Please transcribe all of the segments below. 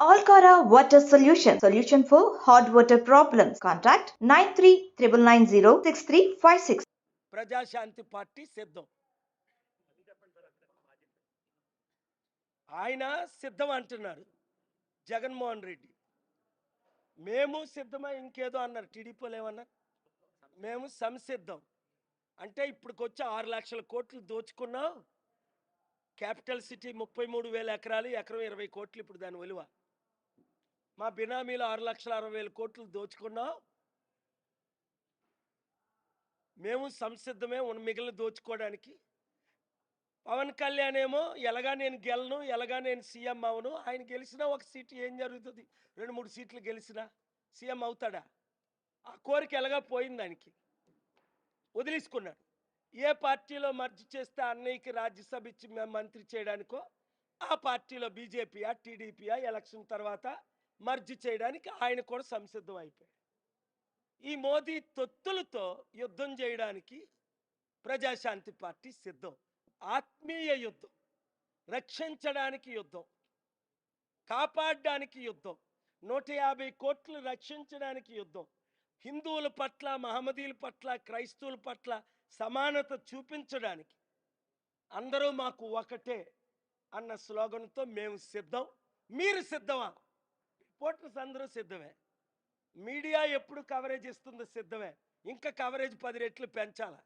Alcara Water Solution for hot water problems. Contact 9399906356. Prajashanti party సిద్ధం. ఆయన సిద్ధం అంటున్నారు జగన్మోహన్ రెడ్డి. మేము సిద్ధమా ఇంకేదో అన్నారు టీడీపీలు. ఏమన్నారు? మేము సంసిద్ధం అంటే ఇప్పటికొచ్చి 6 లక్షల కోట్లు దోచుకున్నాం. క్యాపిటల్ సిటీ 33,000 ఎకరాలు, ఎకరం 20 కోట్లు ఇప్పుడు దాని విలువ. మా బినామీలు 6,60,000 కోట్లు దోచుకున్నాం. మేము సంసిద్ధమే మిగిలిన దోచుకోవడానికి. పవన్ కళ్యాణ్ ఏమో ఎలాగా నేను గెలను, ఎలాగా నేను సీఎం అవును. ఆయన గెలిచినా ఒక సీటు ఏం జరుగుతుంది? 2-3 సీట్లు గెలిచినా సీఎం అవుతాడా? ఆ కోరిక ఎలాగా పోయింది దానికి, వదిలేసుకున్నాడు. ఏ పార్టీలో మర్జీ చేస్తే అన్నయ్యకి రాజ్యసభ ఇచ్చి మంత్రి చేయడానికో ఆ పార్టీలో బీజేపీయా టీడీపీయా ఎలక్షన్ తర్వాత మర్జీ చేయడానికి ఆయన కూడా సంసిద్ధం అయిపోయాడు. ఈ మోదీ తొత్తులతో యుద్ధం చేయడానికి ప్రజాశాంతి పార్టీ సిద్ధం. ఆత్మీయ యుద్ధం, రక్షించడానికి యుద్ధం, కాపాడడానికి యుద్ధం, 150 కోట్లు రక్షించడానికి యుద్ధం, హిందువుల పట్ల, మహమ్మదీయుల పట్ల, క్రైస్తవుల పట్ల సమానత చూపించడానికి, అందరూ మాకు ఒకటే అన్న స్లోగన్తో మేము సిద్ధం. మీరు సిద్ధమా? రిపోర్టర్స్ అందరూ సిద్ధమే. మీడియా ఎప్పుడు కవరేజ్ ఇస్తుందో సిద్ధమే. ఇంకా కవరేజ్ 10 రెట్లు పెంచాలా.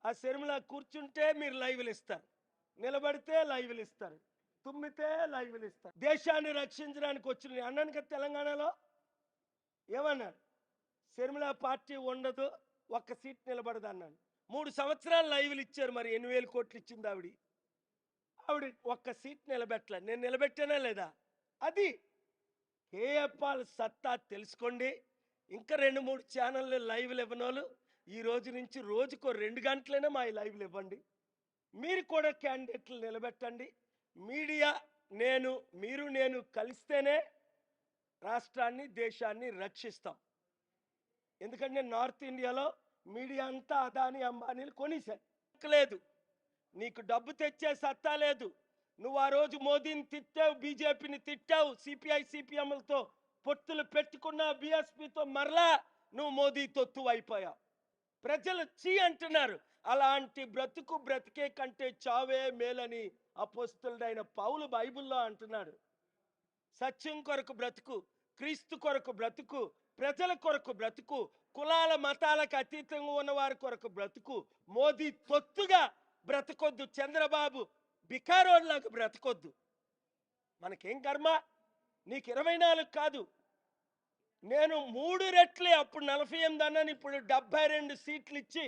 ఆ శర్మిల కూర్చుంటే మీరు లైవ్లు ఇస్తారు, నిలబడితే లైవ్లు ఇస్తారు, తుమ్మితే లైవ్లు ఇస్తారు. దేశాన్ని రక్షించడానికి వచ్చిన అన్నాను కదా తెలంగాణలో. ఏమన్నారు? శర్మిల పార్టీ ఉండదు, ఒక్క సీట్ నిలబడదు అన్నాను. 3 సంవత్సరాలు లైవ్లు ఇచ్చారు. మరి 8,000 కోట్లు ఇచ్చింది ఆవిడ ఒక్క సీట్ నిలబెట్టలే. నేను నిలబెట్టానా లేదా? అది కేఏపాల్ సత్తా తెలుసుకోండి. ఇంకా 2-3 ఛానళ్ళు లైవ్లు ఇవ్వనోళ్ళు ఈ రోజు నుంచి రోజుకో 2 గంటలైనా మా లైవ్లు ఇవ్వండి. మీరు కూడా క్యాండిడేట్లు నిలబెట్టండి. మీడియా నేను కలిస్తేనే రాష్ట్రాన్ని, దేశాన్ని రక్షిస్తాం. ఎందుకంటే నార్త్ ఇండియాలో మీడియా అంతా అదాని అంబానీలు కొనిసారు. నీకు డబ్బు తెచ్చే సత్తా లేదు. నువ్వు ఆ రోజు మోదీని తిట్టావు, బీజేపీని తిట్టావు, సిపిఐ సిపిఎంలతో పొత్తులు పెట్టుకున్నావు, బీఎస్పీతో మరలా నువ్వు మోదీ తొత్తు అయిపోయావు. ప్రజలు చీ అంటున్నారు. అలాంటి బ్రతికే కంటే చావే మేలని అపోస్తలుడైన పౌలు బైబిల్లో అంటున్నాడు. సత్యం కొరకు బ్రతుకు, క్రీస్తు కొరకు బ్రతుకు, ప్రజల కొరకు బ్రతుకు, కులాల మతాలకు అతీతంగా ఉన్న వారి కొరకు బ్రతుకు. మోదీ తొత్తుగా బ్రతకొద్దు. చంద్రబాబు బికారోడ్లాగా బ్రతకొద్దు. మనకేం కర్మ? నీకు 24 కాదు, నేను 3 రెట్లే. అప్పుడు 48 అన్నాను, ఇప్పుడు 72 సీట్లు ఇచ్చి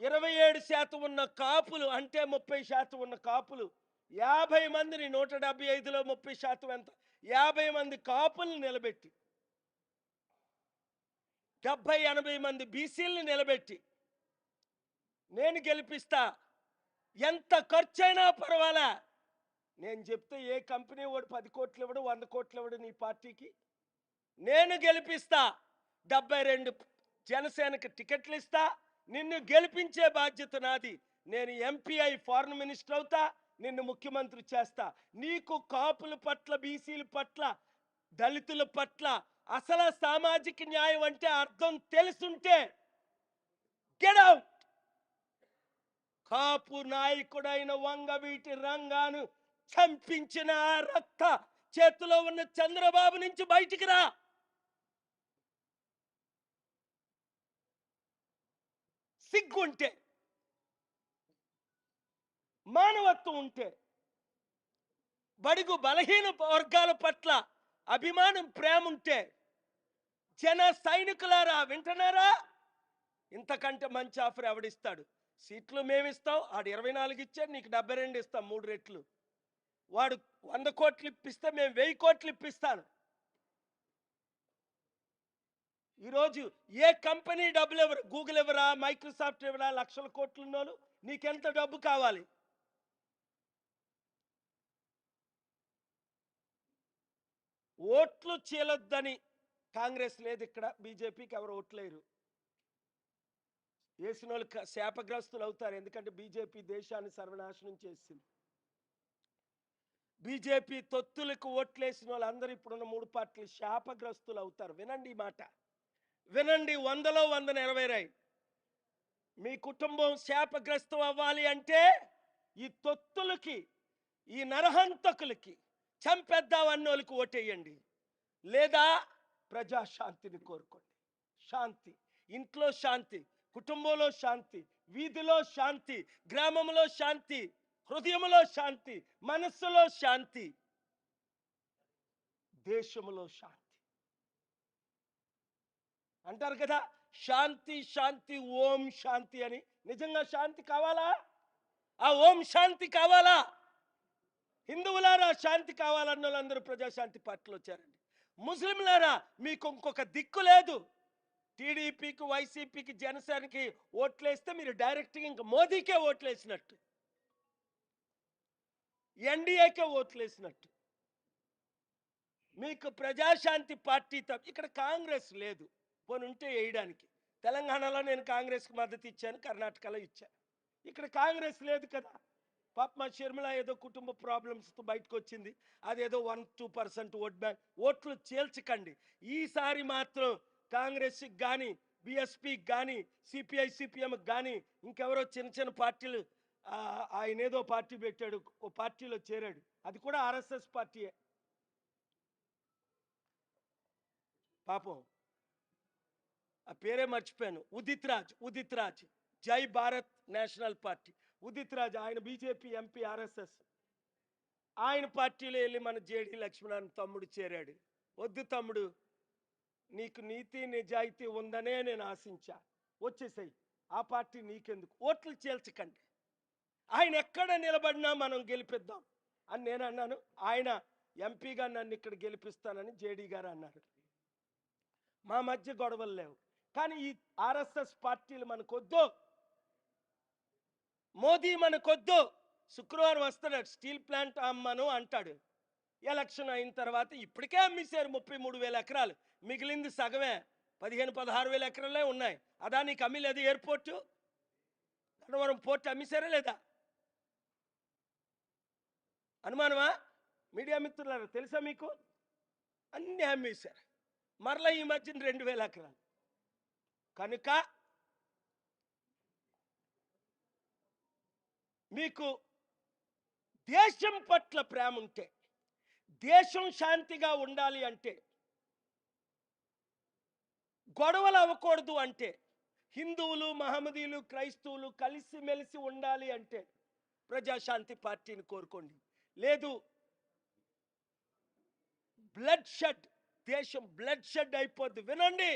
27% ఉన్న కాపులు, అంటే 30% ఉన్న కాపులు 50 మందిని, 175లో 30% ఎంత, 50 మంది కాపుల్ని నిలబెట్టి 70-80 మంది బీసీలని నిలబెట్టి నేను గెలిపిస్తా. ఎంత ఖర్చైనా పర్వాలా. నేను చెప్తే ఏ కంపెనీ వాడు 10 కోట్లు ఇవ్వడు, 100 కోట్లు ఇవ్వడు నీ పార్టీకి. నేను గెలిపిస్తా. 72 జనసేనకి టికెట్లు ఇస్తా. నిన్ను గెలిపించే బాధ్యత నాది. నేను ఎంపీఐ ఫారెన్ మినిస్టర్ అవుతా, నిన్ను ముఖ్యమంత్రి చేస్తా. నీకు కాపుల పట్ల, బీసీల పట్ల, దళితుల పట్ల అసలు సామాజిక న్యాయం అంటే అర్థం తెలుసుంటే గెట్ అవుట్. కాపు నాయకుడైన వంగవీటి రంగాను చంపించిన ఆ రక్త చేతిలో ఉన్న చంద్రబాబు నుంచి బయటికి రా. సిగ్గుంటే, మానవత్వం ఉంటే, బడుగు బలహీన వర్గాల పట్ల అభిమానం, ప్రేమ ఉంటే, జన సైనికులారా వింటున్నారా? ఇంతకంటే మంచి ఆఫర్ ఎవడిస్తాడు? సీట్లు మేమిస్తాం. ఆడు 24 ఇచ్చాడు, నీకు 72 ఇస్తాం, 3 రెట్లు. వాడు 100 కోట్లు ఇప్పిస్తే మేము 1000 కోట్లు ఇప్పిస్తాను. ఈరోజు ఏ కంపెనీ డబ్బులు ఎవరు? గూగుల్ ఎవరా, మైక్రోసాఫ్ట్ ఎవరా? లక్షల కోట్లు ఉన్నోళ్ళు నీకెంత డబ్బు కావాలి? ఓట్లు చీలొద్దని కాంగ్రెస్ లేదు ఇక్కడ, బీజేపీకి ఎవరు ఓట్లేరు. వేసిన వాళ్ళు శాపగ్రస్తులు అవుతారు. ఎందుకంటే బీజేపీ దేశాన్ని సర్వనాశనం చేసింది. బీజేపీ తొత్తులకు ఓట్లేసిన వాళ్ళందరూ ఇప్పుడున్న 3 పార్టీలు శాపగ్రస్తులు అవుతారు. వినండి ఈ మాట, వినండి. 100లో 100 నెరవేరాయి. మీ కుటుంబం శాపగ్రస్తం అవ్వాలి అంటే ఈ తొత్తులకి, ఈ నరహంతకులకి, చంపేద్దామన్నోళ్ళకి ఓటేయండి. లేదా ప్రజాశాంతిని కోరుకోండి. శాంతి, ఇంట్లో శాంతి, కుటుంబంలో శాంతి, వీధిలో శాంతి, గ్రామంలో శాంతి, హృదయంలో శాంతి, మనస్సులో శాంతి, దేశంలో శాంతి. అంటారు కదా, శాంతి శాంతి ఓం శాంతి అని. నిజంగా శాంతి కావాలా? ఆ ఓం శాంతి కావాలా? హిందువులారా శాంతి కావాలన్న వాళ్ళందరూ ప్రజాశాంతి పార్టీలో చేరండి. ముస్లింలారా మీకు ఇంకొక దిక్కు లేదు. టీడీపీకి, వైసీపీకి, జనసేనకి ఓట్లేస్తే మీరు డైరెక్ట్గా ఇంకా మోదీకే ఓట్లేసినట్టు, ఎన్డీఏకే ఓట్లేసినట్టు. మీకు ప్రజాశాంతి పార్టీ ఇక్కడ కాంగ్రెస్ లేదు, పోనీ ఉంటే వేయడానికి. తెలంగాణలో నేను కాంగ్రెస్కి మద్దతు ఇచ్చాను, కర్ణాటకలో ఇచ్చాను. ఇక్కడ కాంగ్రెస్ లేదు కదా. పాప మా షర్మిల ఏదో కుటుంబ ప్రాబ్లమ్స్తో బయటకు వచ్చింది, అదేదో 1-2% ఓట్ బ్యాంక్. ఓట్లు చేల్చకండి. ఈసారి మాత్రం కాంగ్రెస్కి కానీ, బిఎస్పీకి కానీ, సిపిఐ సిపిఎంకి కానీ, ఇంకెవరో చిన్న చిన్న పార్టీలు, ఆయన ఏదో పార్టీ పెట్టాడు, ఓ పార్టీలో చేరాడు, అది కూడా ఆర్ఎస్ఎస్ పార్టీయే. పాపం ఆ పేరే మర్చిపోయాను. ఉదిత్ రాజ్, జై భారత్ నేషనల్ పార్టీ. ఉదిత్ రాజ్ ఆయన బీజేపీ ఎంపీ, ఆర్ఎస్ఎస్. ఆయన పార్టీలో వెళ్ళి మన జేడి లక్ష్మణ్ తమ్ముడు చేరాడు. వద్దు తమ్ముడు, నీకు నీతి నిజాయితీ ఉందనే నేను ఆశించా, వచ్చేసాయి. ఆ పార్టీ నీకెందుకు? ఓట్లు చేల్చకండి. ఆయన ఎక్కడ నిలబడినా మనం గెలిపిద్దాం అని నేను అన్నాను. ఆయన ఎంపీగా నన్ను ఇక్కడ గెలిపిస్తానని జేడీ గారు అన్నారు. మా మధ్య గొడవలు లేవు. కానీ ఈ ఆర్ఎస్ఎస్ పార్టీలు మనకొద్దు, మోదీ మనకొద్దు. శుక్రవారం వస్తున్నాడు, స్టీల్ ప్లాంట్ అమ్మను అంటాడు. ఎలక్షన్ అయిన తర్వాత ఇప్పటికే అమ్మేశారు 33,000 ఎకరాలు, మిగిలింది సగమే, 15-16,000 ఎకరాలే ఉన్నాయి. అదానికి అమ్మిలేదు. ఎయిర్పోర్టు, గన్నవరం పోర్టు అమ్మేశారా లేదా? అనుమానమా? మీడియా మిత్రులారా, తెలుసా మీకు? అన్నీ అమ్మేశారు. మరలా ఈ మధ్యన 2,000 ఎకరాలు. కనుక మీకు దేశం పట్ల ప్రేమ ఉంటే, దేశం శాంతిగా ఉండాలి అంటే, గొడవలు అవ్వకూడదు అంటే, హిందువులు, మహమ్మదీయులు, క్రైస్తవులు కలిసిమెలిసి ఉండాలి అంటే ప్రజాశాంతి పార్టీని కోరుకోండి. లేదు, బ్లడ్ షెడ్, దేశం బ్లడ్ షెడ్ అయిపోద్ది. వినండి,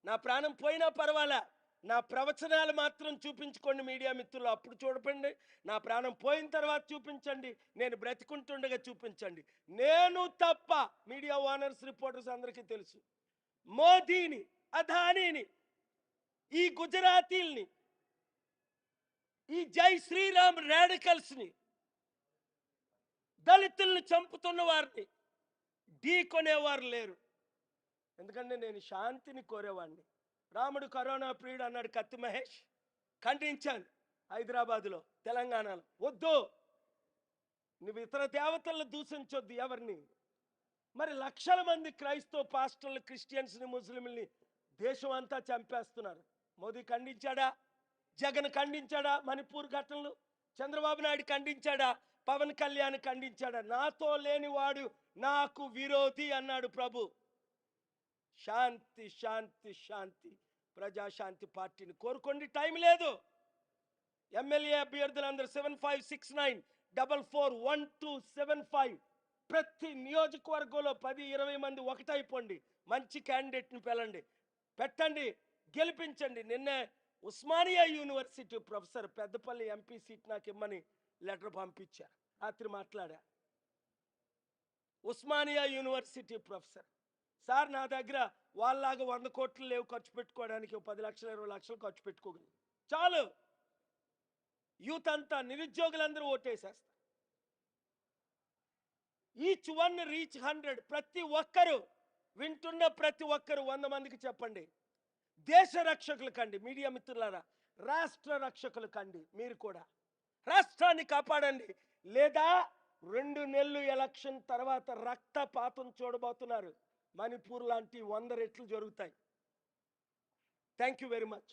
నా ప్రాణం పోయినా పర్వాలే, నా ప్రవచనాలు మాత్రం చూపించుకోండి మీడియా మిత్రులు. అప్పుడు చూడండి, నా ప్రాణం పోయిన తర్వాత చూపించండి, నేను బ్రతికుంటుండగా చూపించండి. నేను తప్ప మీడియా ఓనర్స్, రిపోర్టర్స్ అందరికీ తెలుసు, మోదీని, అదానీని, ఈ గుజరాతీల్ని, ఈ జై శ్రీరామ్ రాడికల్స్ని, దళితుల్ని చంపుతున్న వారిని ఢీకొనేవారు లేరు. ఎందుకంటే నేను శాంతిని కోరేవాడిని. రాముడు కరోనా ప్రియుడు అన్నాడు కత్తి మహేష్, ఖండించాను హైదరాబాదులో, తెలంగాణలో. వద్దు, నువ్వు ఇతర దేవతలను దూషించొద్దు ఎవరిని. మరి లక్షల మంది క్రైస్తవ పాస్టర్లు, క్రిస్టియన్స్ని, ముస్లింల్ని దేశం అంతా చంపేస్తున్నారు. మోదీ ఖండించాడా? జగన్ ఖండించాడా? మణిపూర్ ఘటనలు చంద్రబాబు నాయుడు ఖండించాడా? పవన్ కళ్యాణ్ ఖండించాడా? నాతో లేనివాడు నాకు విరోధి అన్నాడు ప్రభు. శాంతి శాంతి శాంతి, ప్రజాశాంతి పార్టీని కోరుకోండి. టైం లేదు. ఎమ్మెల్యే అభ్యర్థులందరూ 7569441275. ప్రతి నియోజకవర్గంలో 10-20 మంది ఒకటైపోండి, మంచి క్యాండిడేట్ని పెట్టండి, గెలిపించండి. నిన్నే Osmania university professor Peddapalli MP seat నాకు ఇమ్మని లెటర్ పంపించారు. రాత్రి మాట్లాడా. ఉస్మానియా యూనివర్సిటీ ప్రొఫెసర్, సార్ నా దగ్గర వాళ్ళలాగా 100 కోట్లు లేవు ఖర్చు పెట్టుకోవడానికి, 10 లక్షలు 20 లక్షలు ఖర్చు పెట్టుకోగలరు, చాలు. యూత్ అంతా, నిరుద్యోగులందరూ ఓటేసేస్తారు. Each one reach 100. ప్రతి ఒక్కరు వింటున్న ప్రతి ఒక్కరు 100 మందికి చెప్పండి. దేశ రక్షకులు కండి మీడియా మిత్రులారా, రాష్ట్ర రక్షకులు కండి. మీరు కూడా రాష్ట్రాన్ని కాపాడండి. లేదా 2 నెలలు ఎలక్షన్ తర్వాత రక్తపాతం చూడబోతున్నారు. మణిపూర్ లాంటి 100 రెట్లు జరుగుతాయి. Thank you very much.